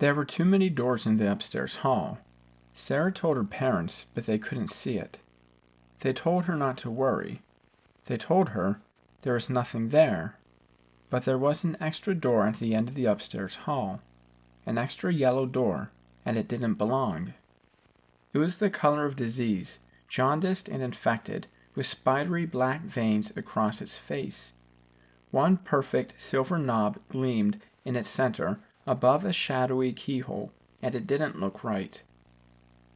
There were too many doors in the upstairs hall. Sarah told her parents, but they couldn't see it. They told her not to worry. They told her there was nothing there. But there was an extra door at the end of the upstairs hall. An extra yellow door, and it didn't belong. It was the color of disease, jaundiced and infected, with spidery black veins across its face. One perfect silver knob gleamed in its center above a shadowy keyhole, and it didn't look right.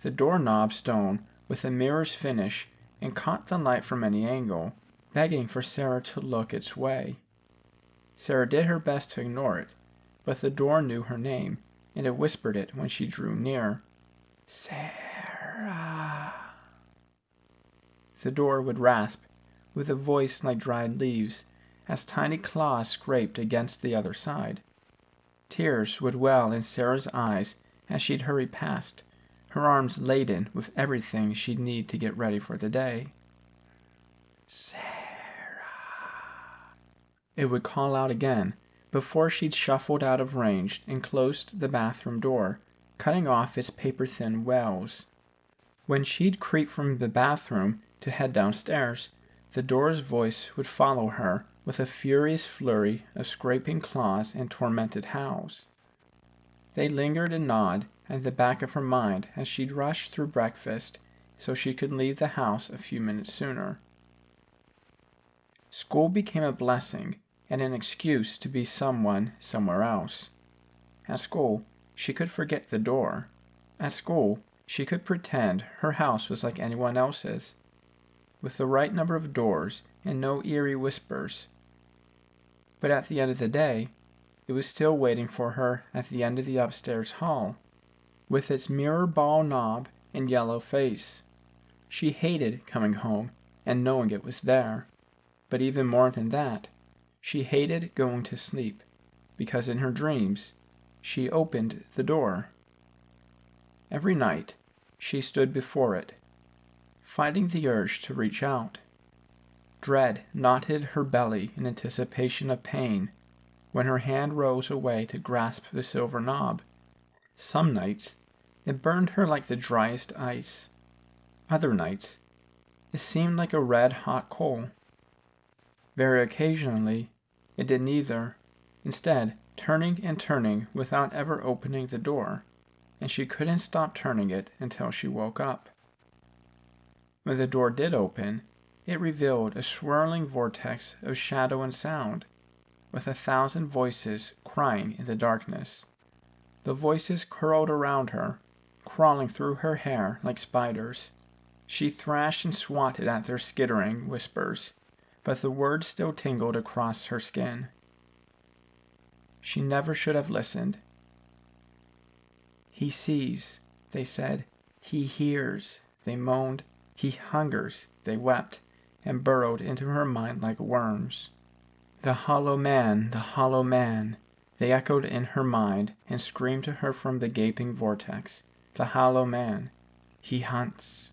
The doorknob stone with a mirror's finish and caught the light from any angle, begging for Sarah to look its way. Sarah did her best to ignore it, but the door knew her name, and it whispered it when she drew near. Sarah. The door would rasp, with a voice like dried leaves, as tiny claws scraped against the other side. Tears would well in Sarah's eyes as she'd hurry past, her arms laden with everything she'd need to get ready for the day. Sarah. It would call out again before she'd shuffled out of range and closed the bathroom door, cutting off its paper-thin wails. When she'd creep from the bathroom to head downstairs, the door's voice would follow her with a furious flurry of scraping claws and tormented howls. They lingered and gnawed at the back of her mind as she'd rush through breakfast so she could leave the house a few minutes sooner. School became a blessing and an excuse to be someone somewhere else. At school, she could forget the door. At school, she could pretend her house was like anyone else's, with the right number of doors and no eerie whispers. But at the end of the day, it was still waiting for her at the end of the upstairs hall, with its mirror ball knob and yellow face. She hated coming home and knowing it was there. But even more than that, she hated going to sleep, because in her dreams, she opened the door. Every night, she stood before it, fighting the urge to reach out. Dread knotted her belly in anticipation of pain when her hand rose away to grasp the silver knob. Some nights, it burned her like the driest ice. Other nights, it seemed like a red-hot coal. Very occasionally, it did neither, instead turning and turning without ever opening the door, and she couldn't stop turning it until she woke up. When the door did open, it revealed a swirling vortex of shadow and sound, with 1,000 voices crying in the darkness. The voices curled around her, crawling through her hair like spiders. She thrashed and swatted at their skittering whispers, but the words still tingled across her skin. She never should have listened. He sees, they said. He hears, they moaned. He hungers, they wept, and burrowed into her mind like worms. The hollow man, they echoed in her mind and screamed to her from the gaping vortex. The hollow man, he hunts.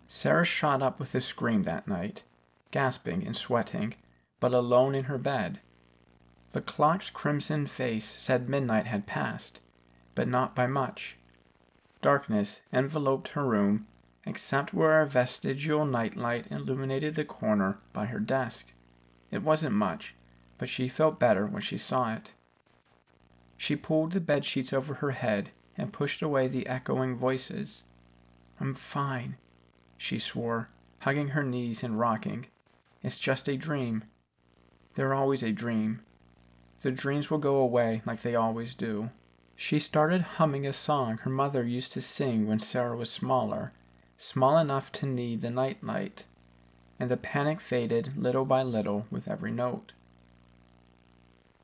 Sarah shot up with a scream that night, gasping and sweating, but alone in her bed. The clock's crimson face said midnight had passed, but not by much. Darkness enveloped her room, except where a vestigial nightlight illuminated the corner by her desk. It wasn't much, but she felt better when she saw it. She pulled the bedsheets over her head and pushed away the echoing voices. "I'm fine," she swore, hugging her knees and rocking. "It's just a dream. They're always a dream. The dreams will go away like they always do." She started humming a song her mother used to sing when Sarah was smaller, small enough to need the nightlight, and the panic faded little by little with every note.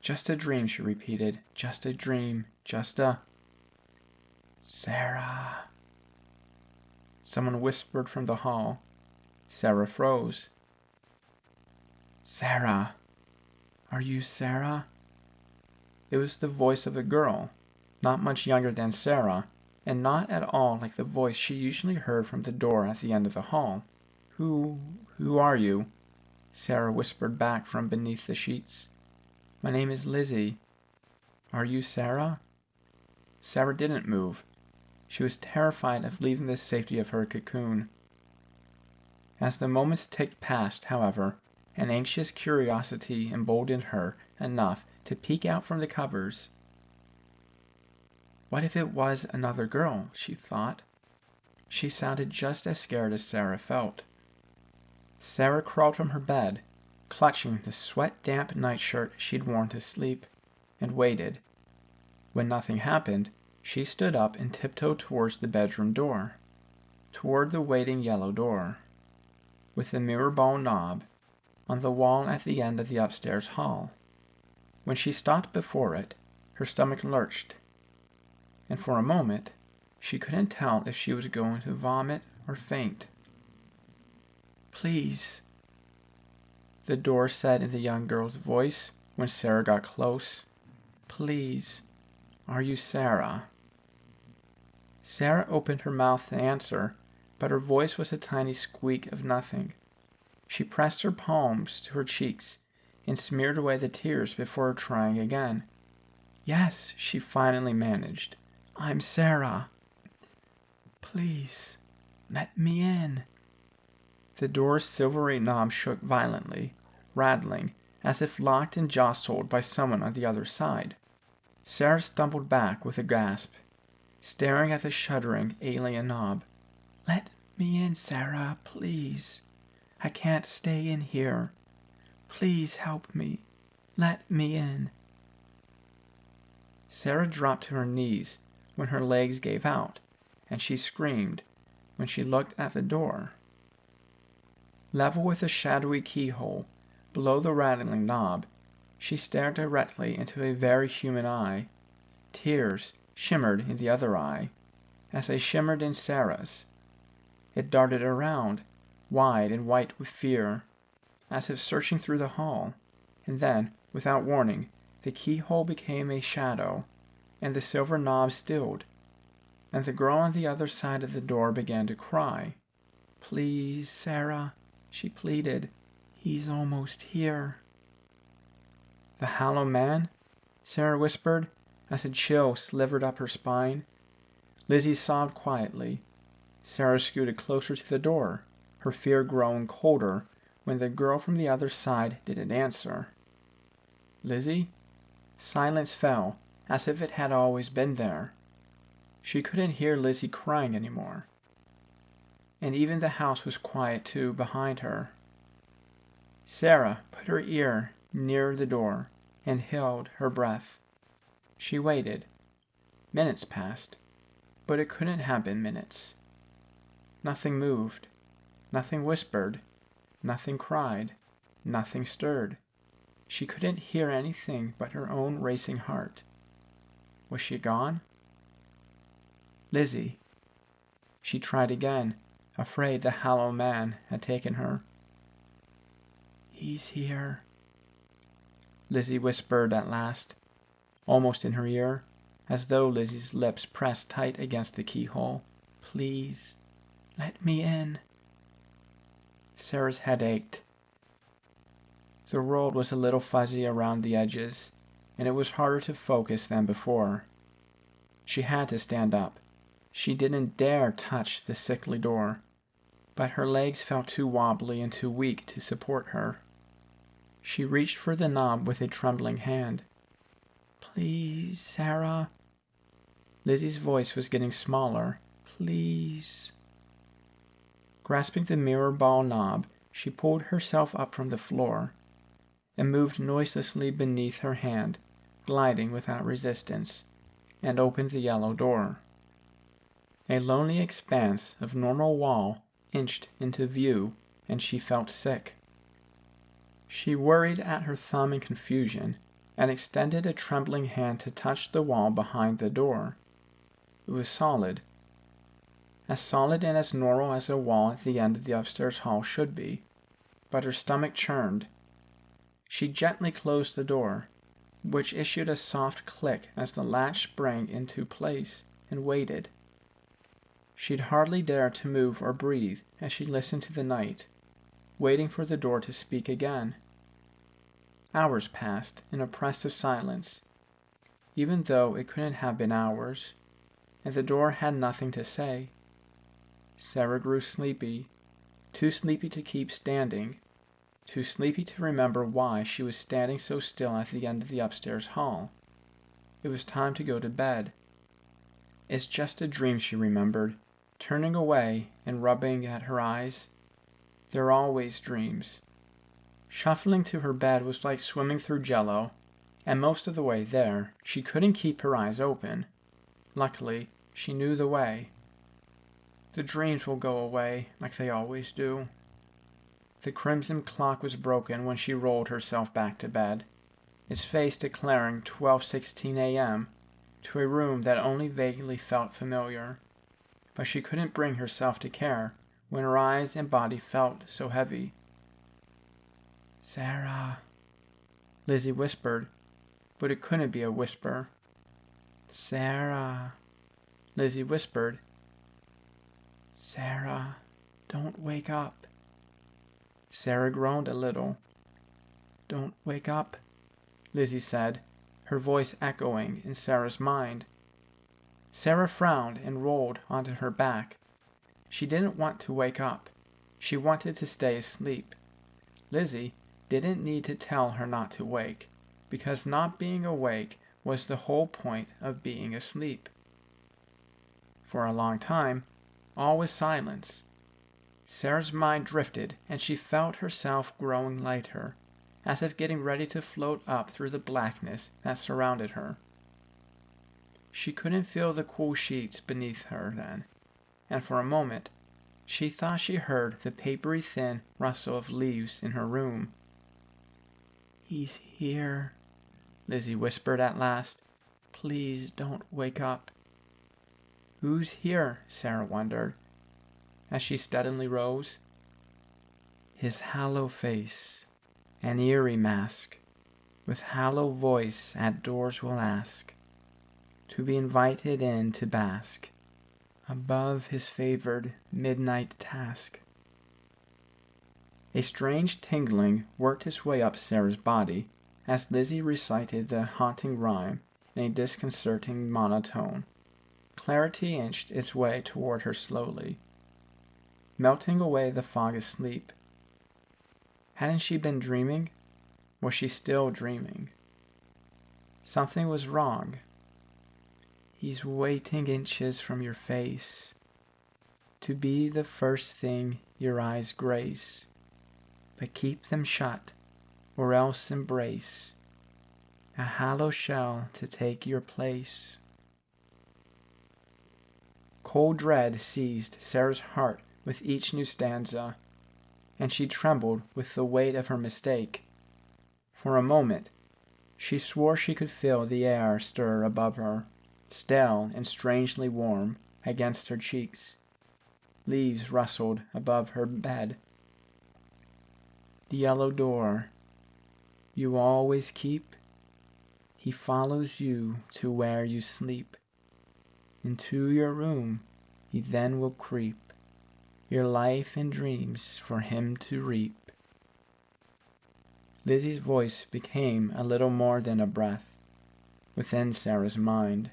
"Just a dream," she repeated. "Just a dream. Just a—" "Sarah." Someone whispered from the hall. Sarah froze. "Sarah. Are you Sarah?" It was the voice of a girl, not much younger than Sarah, and not at all like the voice she usually heard from the door at the end of the hall. Who are you?" Sarah whispered back from beneath the sheets. "My name is Lizzie." Are you Sarah? Sarah didn't move. She was terrified of leaving the safety of her cocoon. As the moments ticked past, however, an anxious curiosity emboldened her enough to peek out from the covers. What if it was another girl, she thought. She sounded just as scared as Sarah felt. Sarah crawled from her bed, clutching the sweat-damp nightshirt she'd worn to sleep, and waited. When nothing happened, she stood up and tiptoed towards the bedroom door, toward the waiting yellow door, with the mirror ball knob, on the wall at the end of the upstairs hall. When she stopped before it, her stomach lurched, and for a moment she couldn't tell if she was going to vomit or faint. "Please," the door said in the young girl's voice when Sarah got close. "Please, are you Sarah?" Sarah opened her mouth to answer, but her voice was a tiny squeak of nothing. She pressed her palms to her cheeks and smeared away the tears before trying again. "Yes," she finally managed. "I'm Sarah. Please, let me in." The door's silvery knob shook violently, rattling, as if locked and jostled by someone on the other side. Sarah stumbled back with a gasp, staring at the shuddering alien knob. "Let me in, Sarah, please. I can't stay in here. Please help me. Let me in." Sarah dropped to her knees when her legs gave out, and she screamed when she looked at the door. Level with the shadowy keyhole, below the rattling knob, she stared directly into a very human eye. Tears shimmered in the other eye, as they shimmered in Sarah's. It darted around, wide and white with fear, as if searching through the hall, and then, without warning, the keyhole became a shadow, and the silver knob stilled, and the girl on the other side of the door began to cry. "Please, Sarah," she pleaded. "He's almost here." "The Hollow Man?" Sarah whispered, as a chill slivered up her spine. Lizzie sobbed quietly. Sarah scooted closer to the door, her fear growing colder when the girl from the other side didn't answer. "Lizzie?" Silence fell, as if it had always been there. She couldn't hear Lizzie crying anymore. And even the house was quiet too behind her. Sarah put her ear near the door and held her breath. She waited. Minutes passed, but it couldn't have been minutes. Nothing moved, nothing whispered, nothing cried, nothing stirred. She couldn't hear anything but her own racing heart. Was she gone? "Lizzie." She tried again, afraid the Hollow Man had taken her. "He's here," Lizzie whispered at last, almost in her ear, as though Lizzie's lips pressed tight against the keyhole. "Please, let me in." Sarah's head ached. The world was a little fuzzy around the edges, and it was harder to focus than before. She had to stand up. She didn't dare touch the sickly door, but her legs felt too wobbly and too weak to support her. She reached for the knob with a trembling hand. "Please, Sarah." Lizzie's voice was getting smaller. "Please." Grasping the mirror ball knob, she pulled herself up from the floor and moved noiselessly beneath her hand, gliding without resistance, and opened the yellow door. A lonely expanse of normal wall inched into view, and she felt sick. She worried at her thumb in confusion and extended a trembling hand to touch the wall behind the door. It was solid. As solid and as normal as a wall at the end of the upstairs hall should be, but her stomach churned. She gently closed the door, which issued a soft click as the latch sprang into place, and waited. She'd hardly dare to move or breathe as she listened to the night, waiting for the door to speak again. Hours passed in oppressive silence. even though it couldn't have been hours, and the door had nothing to say. Sarah grew sleepy, too sleepy to keep standing, too sleepy to remember why she was standing so still at the end of the upstairs hall. It was time to go to bed. It's just a dream, she remembered, turning away and rubbing at her eyes. They're always dreams. Shuffling to her bed was like swimming through jello, and most of the way there she couldn't keep her eyes open. Luckily, she knew the way. The dreams will go away like they always do. The crimson clock was broken when she rolled herself back to bed, its face declaring 12:16 a.m. to a room that only vaguely felt familiar. But she couldn't bring herself to care when her eyes and body felt so heavy. "Sarah," Lizzie whispered, but it couldn't be a whisper. "Sarah," Lizzie whispered. "Sarah, don't wake up." Sarah groaned a little. "Don't wake up," Lizzie said, her voice echoing in Sarah's mind. Sarah frowned and rolled onto her back. She didn't want to wake up. She wanted to stay asleep. Lizzie didn't need to tell her not to wake, because not being awake was the whole point of being asleep. For a long time, all was silence. Sarah's mind drifted, and she felt herself growing lighter, as if getting ready to float up through the blackness that surrounded her. She couldn't feel the cool sheets beneath her then, and for a moment she thought she heard the papery thin rustle of leaves in her room. "He's here," Lizzie whispered at last. "Please don't wake up." "Who's here?" Sarah wondered, as she steadily rose. "His hollow face, an eerie mask, with hollow voice at doors will ask, to be invited in to bask, above his favored midnight task." A strange tingling worked its way up Sarah's body as Lizzie recited the haunting rhyme in a disconcerting monotone. Clarity inched its way toward her slowly, melting away the fog of sleep. Hadn't she been dreaming? Was she still dreaming? Something was wrong. "He's waiting inches from your face, to be the first thing your eyes grace. But keep them shut, or else embrace a hollow shell to take your place." Cold dread seized Sarah's heart with each new stanza, and she trembled with the weight of her mistake. For a moment, she swore she could feel the air stir above her, stale and strangely warm, against her cheeks. Leaves rustled above her bed. "The yellow door you always keep, he follows you to where you sleep. Into your room he then will creep, your life and dreams for him to reap." Lizzie's voice became a little more than a breath within Sarah's mind,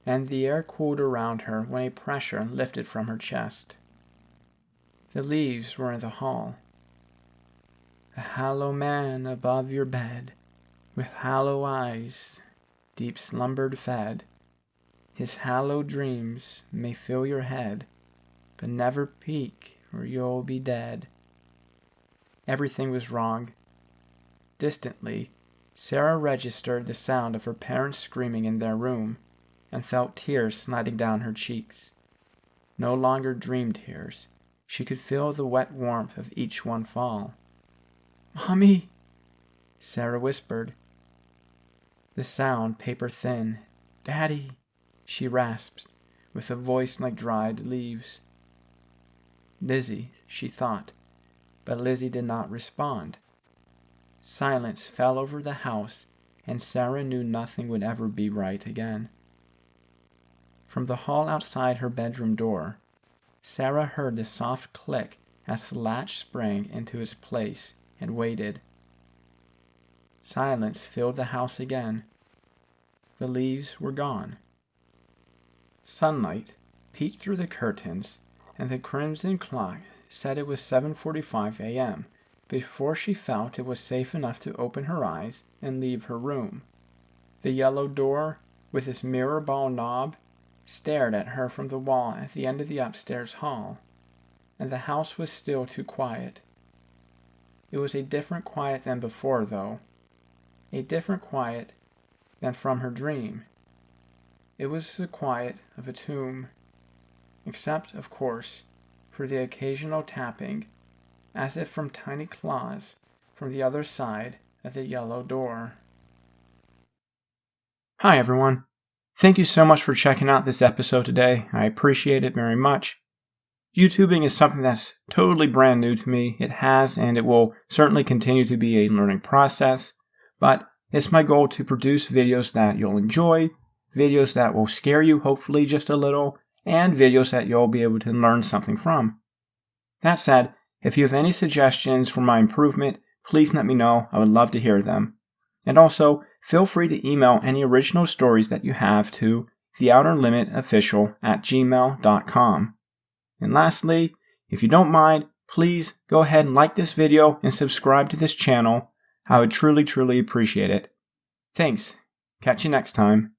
and the air cooled around her when a pressure lifted from her chest. The leaves were in the hall. "A hollow man above your bed, with hollow eyes, deep slumbered fed. His hollow dreams may fill your head, but never peek or you'll be dead." Everything was wrong. Distantly, Sarah registered the sound of her parents screaming in their room, and felt tears sliding down her cheeks. No longer dream tears. She could feel the wet warmth of each one fall. "Mommy!" Sarah whispered. The sound paper thin. "Daddy!" she rasped, with a voice like dried leaves. Lizzie, she thought, but Lizzie did not respond. Silence fell over the house, and Sarah knew nothing would ever be right again. From the hall outside her bedroom door, Sarah heard the soft click as the latch sprang into its place and waited. Silence filled the house again. The leaves were gone. Sunlight peeked through the curtains, and the crimson clock said it was 7:45 a.m. before she felt it was safe enough to open her eyes and leave her room. The yellow door, with its mirror ball knob, stared at her from the wall at the end of the upstairs hall, and the house was still too quiet. It was a different quiet than before, though. A different quiet than from her dream. It was the quiet of a tomb, except, of course, for the occasional tapping, as if from tiny claws, from the other side of the yellow door. Hi, everyone. Thank you so much for checking out this episode today. I appreciate it very much. YouTubing is something that's totally brand new to me. It has, and it will certainly continue to be a learning process, but it's my goal to produce videos that you'll enjoy, videos that will scare you, hopefully just a little, and videos that you'll be able to learn something from. That said, if you have any suggestions for my improvement, please let me know. I would love to hear them. And also, feel free to email any original stories that you have to theouterlimitofficial@gmail.com. And lastly, if you don't mind, please go ahead and like this video and subscribe to this channel. I would truly, truly appreciate it. Thanks. Catch you next time.